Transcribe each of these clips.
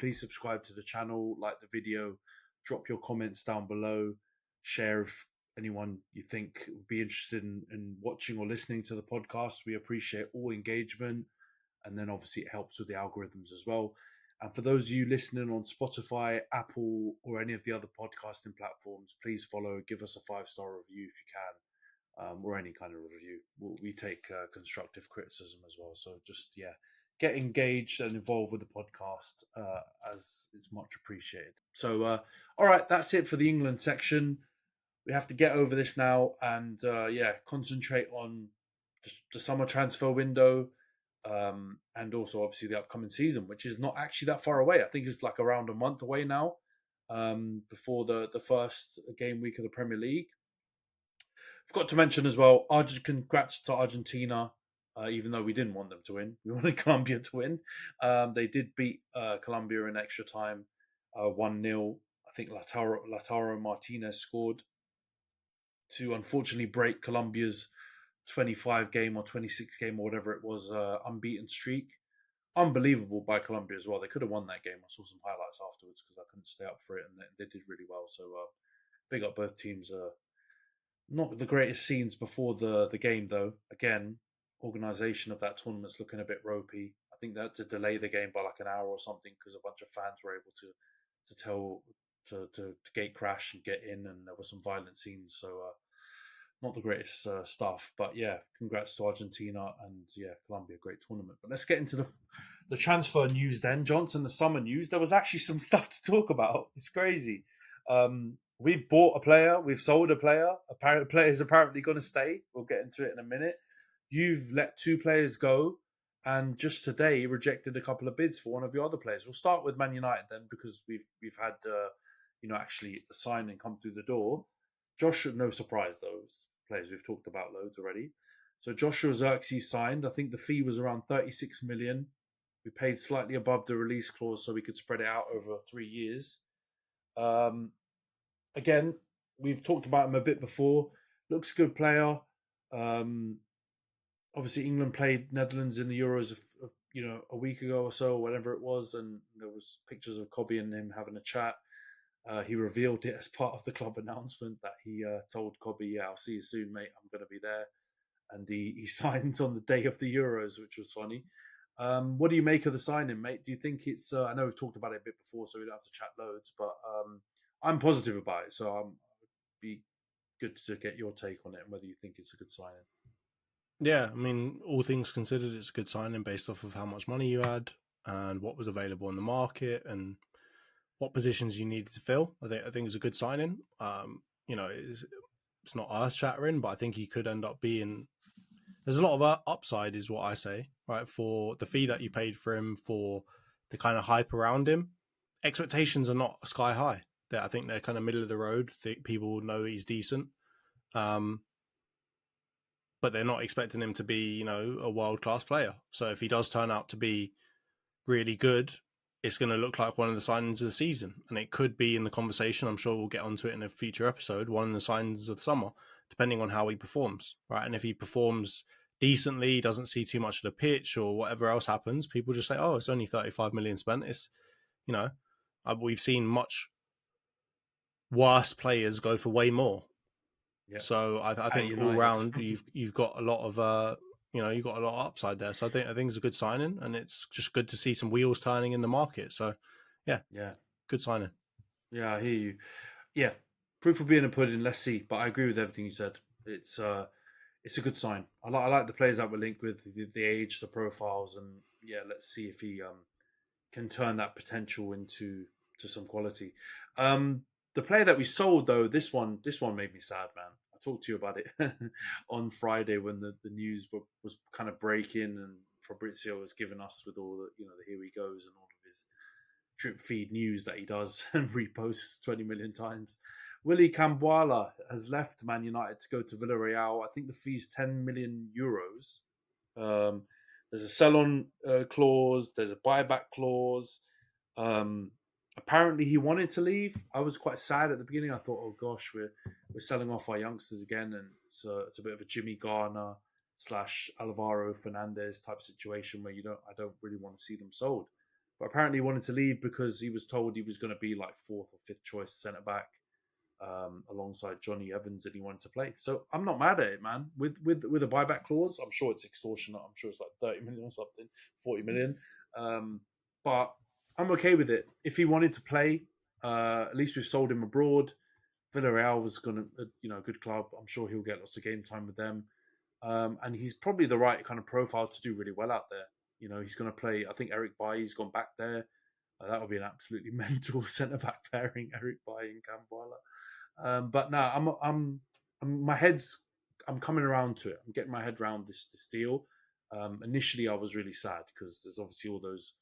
please subscribe to the channel, like the video, drop your comments down below, share if anyone you think would be interested in watching or listening to the podcast. We appreciate all engagement, and then obviously it helps with the algorithms as well. And for those of you listening on Spotify, Apple, or any of the other podcasting platforms, please follow, give us a 5-star review if you can, or any kind of review. We take constructive criticism as well. So just, get engaged and involved with the podcast, as it's much appreciated. So, all right, that's it for the England section. We have to get over this now and, concentrate on the summer transfer window. And also obviously the upcoming season, which is not actually that far away. I think it's like around a month away now, before the first game week of the Premier League. Forgot to mention as well, congrats to Argentina, even though we didn't want them to win. We wanted Colombia to win. They did beat Colombia in extra time, 1-0. I think Lautaro Martinez scored to unfortunately break Colombia's 25 game or 26 game or whatever it was, unbeaten streak. Unbelievable by Colombia as well. They could have won that game. I saw some highlights afterwards because I couldn't stay up for it, and they did really well. So big up both teams. Not the greatest scenes before the game though. Again, organisation of that tournament's looking a bit ropey. I think that to delay the game by like an hour or something because a bunch of fans were able to gate crash and get in, and there were some violent scenes. So not the greatest stuff, but yeah, congrats to Argentina and Colombia, great tournament. But let's get into the transfer news then, Johnson. The summer news. There was actually some stuff to talk about. It's crazy. We've bought a player, we've sold a player. A player is apparently going to stay. We'll get into it in a minute. You've let 2 players go, and just today rejected a couple of bids for one of your other players. We'll start with Man United then, because we've had actually a signing come through the door. Joshua, no surprise, those players we've talked about loads already. So Joshua Zirkzee signed. I think the fee was around 36 million. We paid slightly above the release clause so we could spread it out over 3 years. Again, we've talked about him a bit before. Looks a good player. Obviously, England played Netherlands in the Euros a week ago or so, or whatever it was, and there was pictures of Kobbie and him having a chat. He revealed it as part of the club announcement that he told Kobbie, I'll see you soon, mate. I'm going to be there. And he signs on the day of the Euros, which was funny. What do you make of the signing, mate? Do you think it's... I know we've talked about it a bit before, so we don't have to chat loads, but I'm positive about it. So it'd be good to get your take on it and whether you think it's a good signing. Yeah, I mean, all things considered, it's a good signing based off of how much money you had and what was available on the market and what positions you needed to fill. I think it's a good signing. It's not earth shattering, but I think he could end up being. There's a lot of upside, is what I say, right? For the fee that you paid for him, for the kind of hype around him, expectations are not sky high. I think they're kind of middle of the road. People know he's decent, but they're not expecting him to be, a world class player. So if he does turn out to be really good, it's going to look like one of the signings of the season, and it could be in the conversation. I'm sure we'll get onto it in a future episode. One of the signings of the summer, depending on how he performs, right? And if he performs decently, doesn't see too much of the pitch, or whatever else happens, people just say, "Oh, it's only 35 million spent." It's, we've seen much worse players go for way more. Yep. So I think all round you've got a lot of you've got a lot of upside there. So I think it's a good signing, and it's just good to see some wheels turning in the market. So yeah, good signing. Yeah, I hear you. Yeah, proof of being a pudding. Let's see, but I agree with everything you said. It's a good sign. I like the players that we're linked with, the age, the profiles, and let's see if he can turn that potential into some quality. The player that we sold though, this one made me sad, man. I talked to you about it on Friday when the news was kind of breaking, and Fabrizio was giving us with all the the here he goes and all of his drip feed news that he does and reposts 20 million times. Willy Kambwala has left Man United to go to Villarreal. I think the fee's 10 million euros. There's a sell-on clause. There's a buyback clause. Apparently he wanted to leave. I was quite sad at the beginning. I thought, oh gosh, we're selling off our youngsters again, and it's a bit of a Jimmy Garner / Alvaro Fernandez type situation where I don't really want to see them sold. but apparently he wanted to leave because he was told he was going to be like fourth or fifth choice centre back alongside Johnny Evans, and he wanted to play. So I'm not mad at it, man. With a buyback clause, I'm sure it's extortionate. I'm sure it's like 30 million or something, 40 million. But I'm okay with it. If he wanted to play, at least we've sold him abroad. Villarreal was going to, a good club. I'm sure he'll get lots of game time with them. And he's probably the right kind of profile to do really well out there. He's going to play. I think Eric Bailly's gone back there. That would be an absolutely mental centre back pairing, Eric Bailly and Kambwala. But now I'm coming around to it. I'm getting my head around this deal. Initially, I was really sad because there's obviously all those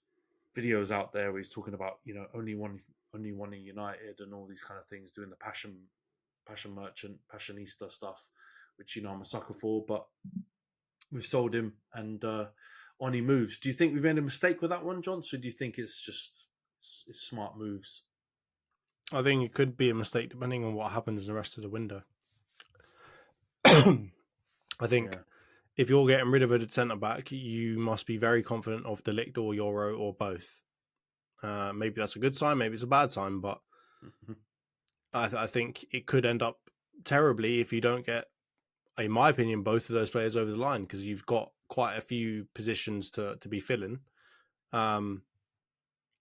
videos out there where he's talking about only one United and all these kind of things, doing the passion merchant, passionista stuff, which I'm a sucker for. But we've sold him, and on he moves. Do you think we've made a mistake with that one, John? So do you think it's just it's smart moves? I think it could be a mistake depending on what happens in the rest of the window. I think if you're getting rid of a centre back, you must be very confident of De Ligt or Euro or both. Maybe that's a good sign, maybe it's a bad sign, but I think it could end up terribly if you don't get, in my opinion, both of those players over the line, because you've got quite a few positions to be filling.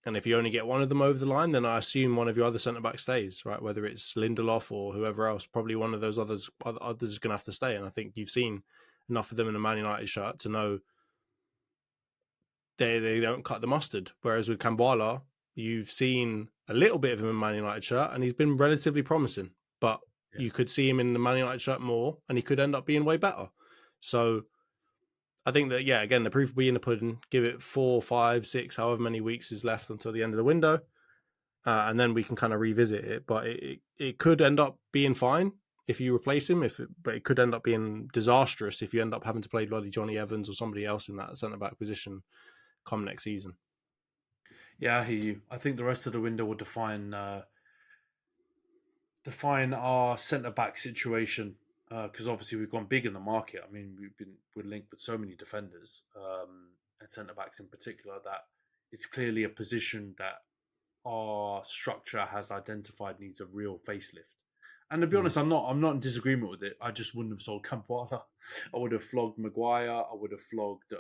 And if you only get one of them over the line, then I assume one of your other centre-backs stays, right? Whether it's Lindelof or whoever else, probably one of those others is going to have to stay. And I think you've seen enough of them in a Man United shirt to know they don't cut the mustard. Whereas with Kambwala, you've seen a little bit of him in a Man United shirt, and he's been relatively promising. But you could see him in the Man United shirt more, and he could end up being way better. So I think that, again, the proof will be in the pudding. Give it 4, 5, 6, however many weeks is left until the end of the window. And then we can kind of revisit it. But it could end up being fine if you replace him, but it could end up being disastrous if you end up having to play bloody Johnny Evans or somebody else in that centre-back position come next season. Yeah, I hear you. I think the rest of the window will define our centre-back situation. Because obviously we've gone big in the market. I mean, we're linked with so many defenders and centre backs in particular that it's clearly a position that our structure has identified needs a real facelift. And to be honest, I'm not in disagreement with it. I just wouldn't have sold Kambwala. I would have flogged Maguire. I would have flogged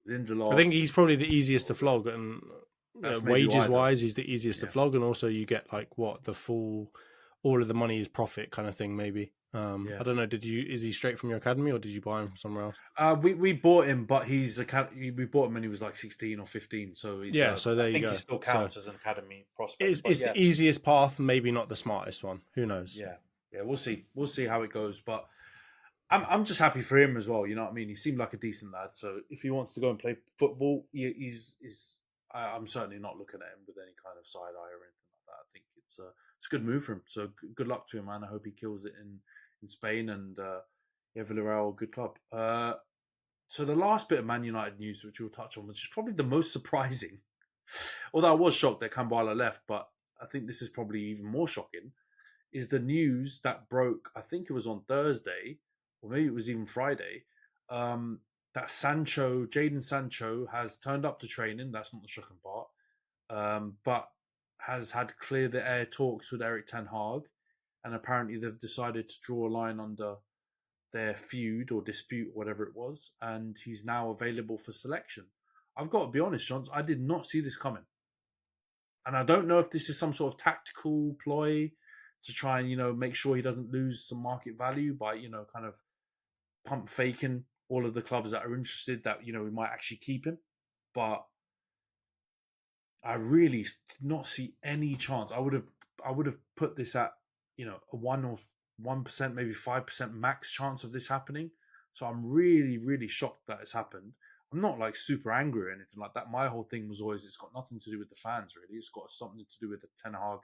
Lindelof. I think he's probably the easiest to flog, and wages wise, he's the easiest to flog, and also you get all of the money is profit kind of thing, maybe. I don't know. Is he straight from your academy, or did you buy him from somewhere else? We bought him, but we bought him when he was like 16 or 15. So so there you go. I think he still counts as an academy prospect. It's the easiest path, maybe not the smartest one. Who knows? Yeah, we'll see how it goes. But I'm just happy for him as well. You know what I mean? He seemed like a decent lad. So if he wants to go and play football, I'm certainly not looking at him with any kind of side eye or anything like that. I think it's a good move for him. So good luck to him, man. I hope he kills it in Spain, and Villarreal, good club. So the last bit of Man United news, which we'll touch on, which is probably the most surprising, although I was shocked that Kambwala left, but I think this is probably even more shocking, is the news that broke, I think it was on Thursday, or maybe it was even Friday, that Jadon Sancho has turned up to training. That's not the shocking part, but has had clear the air talks with Erik ten Hag. And apparently they've decided to draw a line under their feud or dispute, whatever it was, and he's now available for selection. I've got to be honest, John, I did not see this coming. And I don't know if this is some sort of tactical ploy to try and, make sure he doesn't lose some market value by, kind of pump faking all of the clubs that are interested that, we might actually keep him. But I really did not see any chance. I would have put this at a 1%, maybe 5% max chance of this happening. So I'm really, really shocked that it's happened. I'm not like super angry or anything like that. My whole thing was always, it's got nothing to do with the fans, really. It's got something to do with the Ten Hag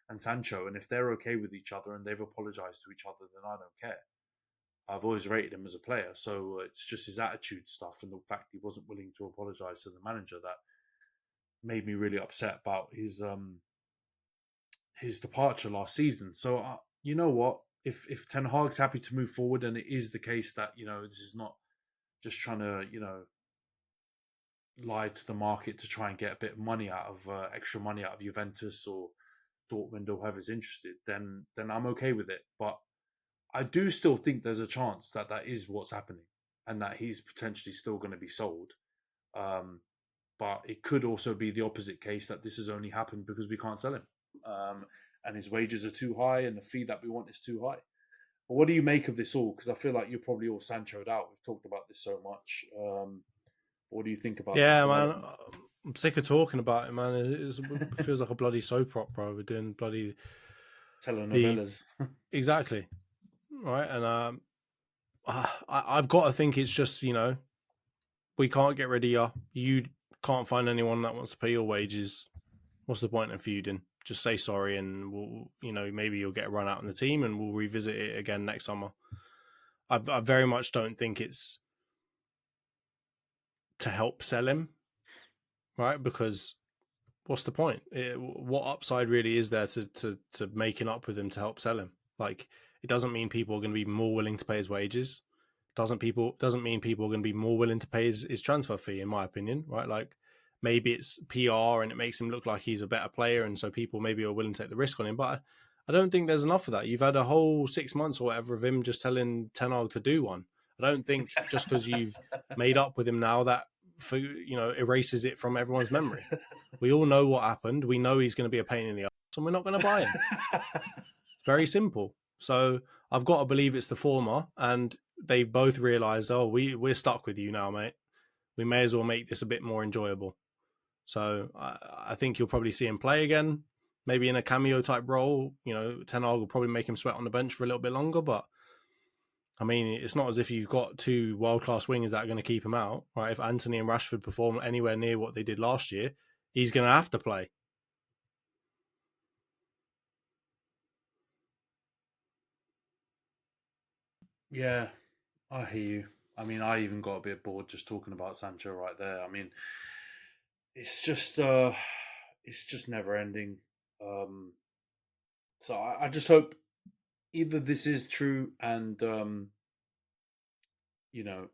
and Sancho. And if they're okay with each other and they've apologized to each other, then I don't care. I've always rated him as a player. So it's just his attitude stuff and the fact he wasn't willing to apologize to the manager that made me really upset about his departure last season. So you know what? If Ten Hag's happy to move forward, and it is the case that this is not just trying to lie to the market to try and get a bit of money out of extra money out of Juventus or Dortmund or whoever's interested, then I'm okay with it. But I do still think there's a chance that that is what's happening and that he's potentially still going to be sold. Um, but it could also be the opposite case that this has only happened because we can't sell him, and his wages are too high and the fee that we want is too high. But what do you make of this all? Because I feel like you're probably all Sancho'd out. We've talked about this so much. What do you think about this Yeah, man. development? I'm sick of talking about it, man. It feels like a bloody soap opera. We're doing bloody the Telenovelas. exactly right, and I've got to think it's just we can't get rid of you. You can't find anyone that wants to pay your wages. What's the point in feuding? Just say sorry, and we'll maybe you'll get a run out in the team, and we'll revisit it again next summer. I very much don't think it's to help sell him, right? Because what's the point? What upside really is there to making up with him to help sell him? Like, it doesn't mean people are going to be more willing to pay his wages. Doesn't mean people are going to be more willing to pay his transfer fee, in my opinion, right? Like, maybe it's PR and it makes him look like he's a better player, and so people maybe are willing to take the risk on him. But I don't think there's enough of that. You've had a whole 6 months or whatever of him just telling Ten Hag to do one. I don't think just because you've made up with him now that erases it from everyone's memory. We all know what happened. We know he's going to be a pain in the ass, and we're not going to buy him. Very simple. So I've got to believe it's the former, and they've both realised, we're stuck with you now, mate. We may as well make this a bit more enjoyable. So I think you'll probably see him play again, maybe in a cameo type role. Ten Hag will probably make him sweat on the bench for a little bit longer, but I mean, it's not as if you've got two world-class wingers that are going to keep him out, right? If Antony and Rashford perform anywhere near what they did last year, he's going to have to play. Yeah, I hear you. I mean, I even got a bit bored just talking about Sancho right there. I mean, it's just never ending. Um, so I just hope either this is true and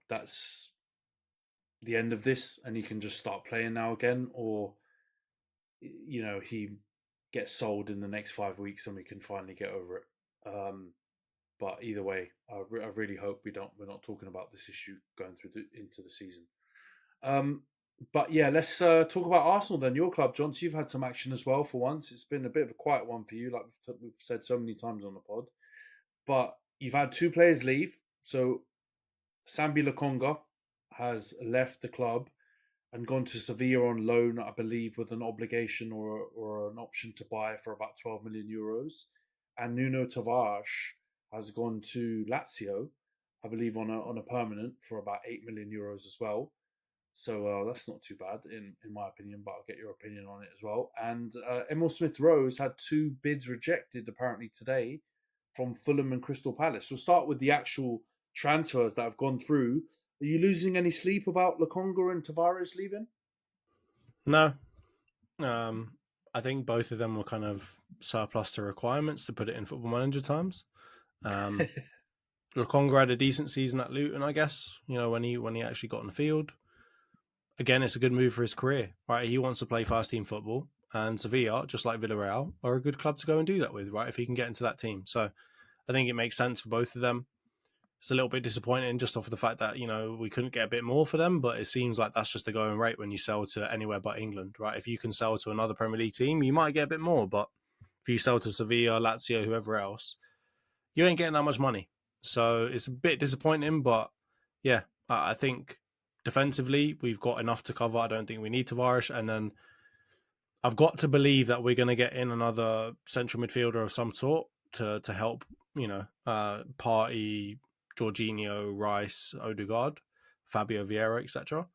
that's the end of this and he can just start playing now again, or he gets sold in the next 5 weeks and we can finally get over it. But either way, I really hope we're not talking about this issue going through into the season. But yeah, let's talk about Arsenal then. Your club, John. So you've had some action as well for once. It's been a bit of a quiet one for you, like we've said so many times on the pod. But you've had two players leave. So Sambi Lokonga has left the club and gone to Sevilla on loan, I believe, with an obligation or an option to buy for about 12 million euros. And Nuno Tavares has gone to Lazio, I believe, on a permanent for about 8 million euros as well. So that's not too bad in my opinion, but I'll get your opinion on it as well. And Emil Smith-Rowe's had two bids rejected apparently today from Fulham and Crystal Palace. We'll start with the actual transfers that have gone through. Are you losing any sleep about Lokonga and Tavares leaving? No. I think both of them were kind of surplus to requirements, to put it in Football Manager terms. Lokonga had a decent season at Luton, I guess, when he actually got on the field. Again, it's a good move for his career, right? He wants to play first team football, and Sevilla, just like Villarreal, are a good club to go and do that with, right? If he can get into that team. So I think it makes sense for both of them. It's a little bit disappointing just off of the fact that, we couldn't get a bit more for them, but it seems like that's just the going rate when you sell to anywhere but England, right? If you can sell to another Premier League team, you might get a bit more, but if you sell to Sevilla, Lazio, whoever else, you ain't getting that much money. So it's a bit disappointing, but yeah, I think defensively, we've got enough to cover. I don't think we need Tavares. And then I've got to believe that we're going to get in another central midfielder of some sort to help, Partey, Jorginho, Rice, Odegaard, Fabio Vieira, etc.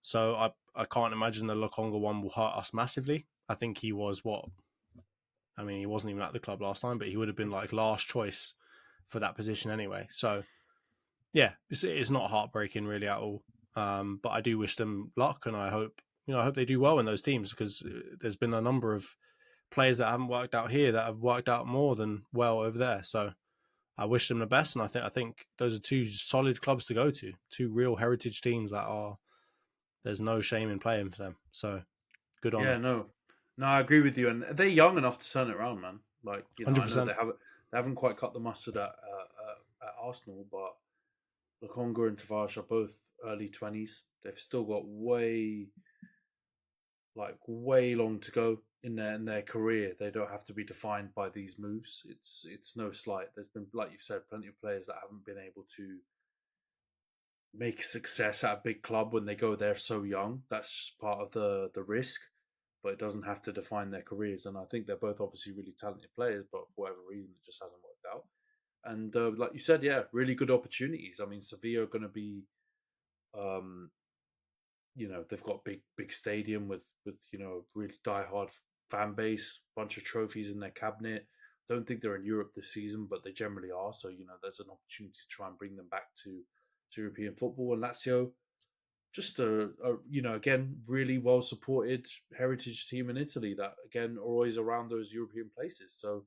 So I can't imagine the Lokonga one will hurt us massively. I think he was he wasn't even at the club last time, but he would have been like last choice for that position anyway. So yeah, it's not heartbreaking really at all. But I do wish them luck, and I hope they do well in those teams, because there's been a number of players that haven't worked out here that have worked out more than well over there. So I wish them the best, and I think those are two solid clubs to go to, two real heritage teams that are there's no shame in playing for them. So good on Yeah, them. no, I agree with you, and they're young enough to turn it around, man. Like I know 100%. they haven't quite cut the mustard at Arsenal, but Lokonga and Tavares are both early 20s. They've still got way long to go in their career. They don't have to be defined by these moves. It's no slight. There's been, like you've said, plenty of players that haven't been able to make a success at a big club when they go there so young. That's part of the risk, but it doesn't have to define their careers. And I think they're both obviously really talented players, but for whatever reason, it just hasn't worked out. And like you said, yeah, really good opportunities. I mean, Sevilla are going to be, um, they've got big stadium with really diehard fan base, bunch of trophies in their cabinet. Don't think they're in Europe this season, but they generally are. So there's an opportunity to try and bring them back to European football. And Lazio, just again, really well supported heritage team in Italy that again are always around those European places. So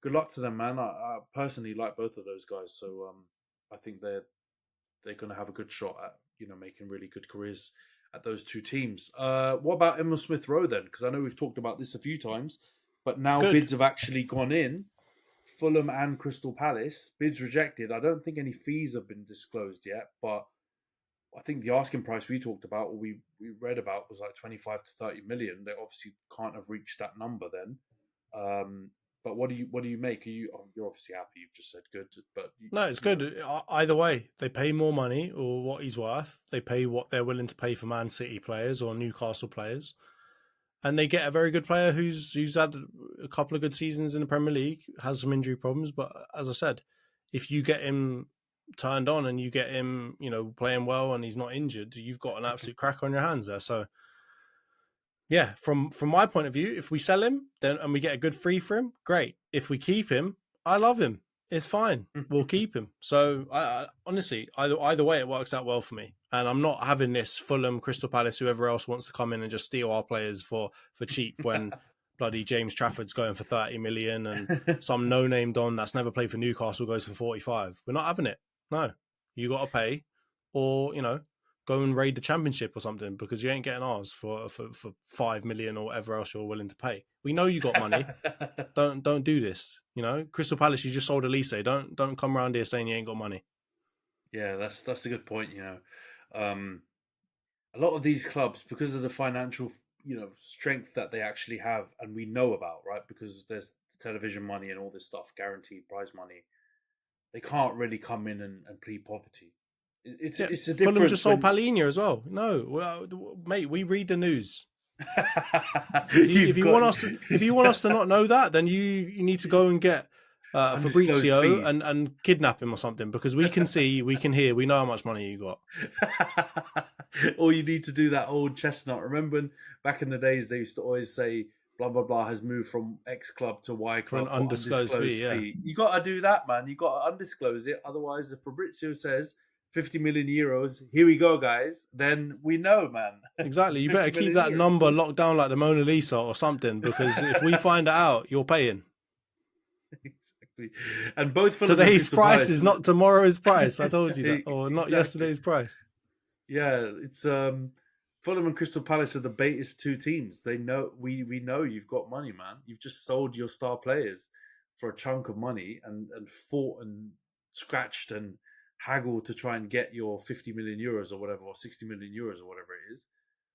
good luck to them, man. I personally like both of those guys, so I think they're going to have a good shot at making really good careers at those two teams. What about Emil Smith-Rowe then? Because I know we've talked about this a few times, but now Good. bids have actually gone in. Fulham and Crystal Palace bids rejected. I don't think any fees have been disclosed yet, but I think the asking price we talked about, or we read about, was like 25 to 30 million. They obviously can't have reached that number then. Um, but what do you make? You're obviously happy. You've just said good, but No, it's good. Either way, they pay more money or what he's worth. They pay what they're willing to pay for Man City players or Newcastle players. And they get a very good player who's had a couple of good seasons in the Premier League, has some injury problems. But as I said, if you get him turned on and you get him, playing well and he's not injured, you've got an absolute crack on your hands there. So yeah, from my point of view, if we sell him then and we get a good free for him, great. If we keep him, I love him. It's fine. We'll keep him. So I honestly, either way, it works out well for me. And I'm not having this Fulham, Crystal Palace, whoever else wants to come in and just steal our players for cheap when bloody James Trafford's going for 30 million and some no-name Don that's never played for Newcastle goes for 45. We're not having it. No, you got to pay, or go and raid the Championship or something, because you ain't getting ours for 5 million or whatever else you're willing to pay. We know you got money. Don't do this. Crystal Palace, you just sold Elise. Don't come around here saying you ain't got money. Yeah, that's a good point. A lot of these clubs, because of the financial strength that they actually have, and we know about, right? Because there's television money and all this stuff, guaranteed prize money. They can't really come in and plead poverty. It's a Fulham just difference sold when Palhinha as well. No, well, mate, we read the news. you've got If you want us to not know that, then you need to go and get undisclosed Fabrizio fees. and kidnap him or something, because we can see, we can hear, we know how much money you got. Or you need to do that old chestnut. Remember when back in the days they used to always say blah blah blah has moved from X club to Y For an club for undisclosed undisclosed fee, yeah. fee. You got to do that, man. You got to undisclose it. Otherwise, if Fabrizio says 50 million euros, here we go, guys, then we know, man. Exactly. You better 50 keep million that euros. number locked down like the Mona Lisa or something, because if we find it out, you're paying. Exactly. And both Fulham and Today's Crystal price Palace. is not tomorrow's price. I told you that. Or not Exactly. yesterday's price. Yeah, it's Fulham and Crystal Palace are the baitest two teams. They know we know you've got money, man. You've just sold your star players for a chunk of money and fought and scratched and haggled to try and get your 50 million euros or whatever, or 60 million euros or whatever it is.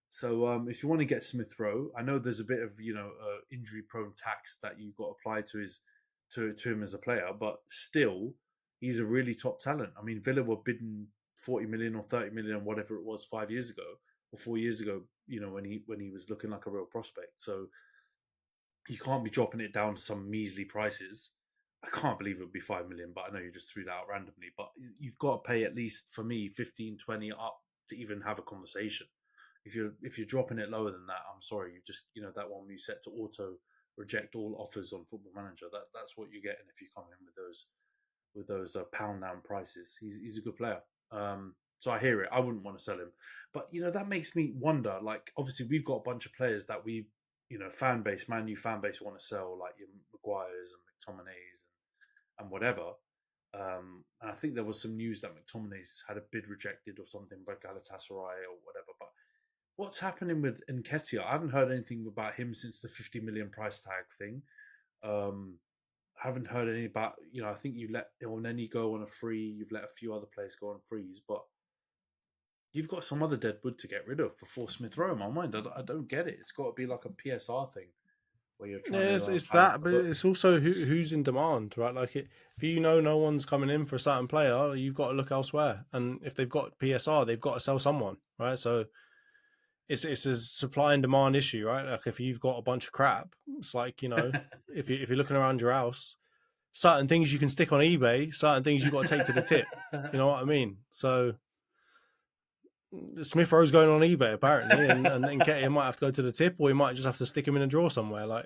So if you want to get Smith-Rowe, I know there's a bit of injury-prone tax that you've got to apply to him as a player, but still, he's a really top talent. I mean, Villa were bidding 40 million or 30 million, whatever it was, 5 years ago or 4 years ago. When he was looking like a real prospect. So you can't be dropping it down to some measly prices. I can't believe it would be 5 million, but I know you just threw that out randomly. But you've got to pay at least, for me, 15, 20 up to even have a conversation. If you're dropping it lower than that, I'm sorry, you just that one you set to auto reject all offers on Football Manager. That's what you're getting if you come in with those pound down prices. He's a good player. So I hear it. I wouldn't want to sell him, but that makes me wonder. Like, obviously, we've got a bunch of players that we, fan base, Man U fan base, want to sell, like your Maguires and McTominays and whatever. And I think there was some news that McTominay's had a bid rejected or something by Galatasaray or whatever. But what's happening with Nketiah? I haven't heard anything about him since the 50 million price tag thing. Haven't heard any about, I think you let Elneny go on a free. You've let a few other players go on frees, but you've got some other dead wood to get rid of before Smith-Rowe. In my mind, I don't get it. It's got to be like a PSR thing where you're trying Yeah, to. it's that, but it's also who's in demand, right? Like, if no one's coming in for a certain player, you've got to look elsewhere. And if they've got PSR, they've got to sell someone, right? So it's a supply and demand issue, right? Like, if you've got a bunch of crap, it's like, if you're looking around your house, certain things you can stick on eBay, certain things you've got to take to the tip. You know what I mean? So Smith-Rowe's going on eBay apparently, and Nketiah might have to go to the tip, or he might just have to stick him in a drawer somewhere. Like,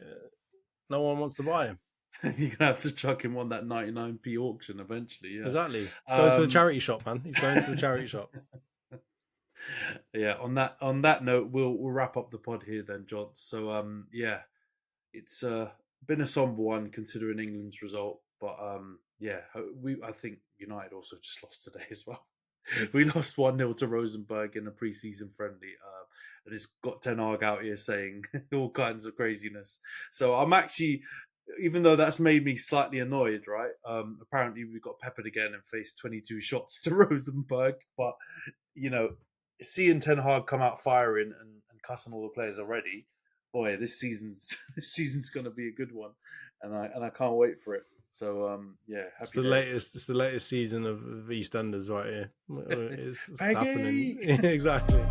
no one wants to buy him. You're gonna have to chuck him on that 99p auction eventually. Yeah, exactly. He's going to the charity shop, man. He's going to the charity shop. Yeah. On that note, we'll wrap up the pod here then, John. So yeah, it's been a somber one considering England's result, but yeah, I think United also just lost today as well. We lost 1-0 to Rosenborg in a pre-season friendly, and it's got Ten Hag out here saying all kinds of craziness. So I'm actually, even though that's made me slightly annoyed, right? Apparently we got peppered again and faced 22 shots to Rosenborg, but seeing Ten Hag come out firing and cussing all the players already, boy, this season's going to be a good one, and I can't wait for it. So yeah, it's the latest season of EastEnders right here. It's happening. Exactly.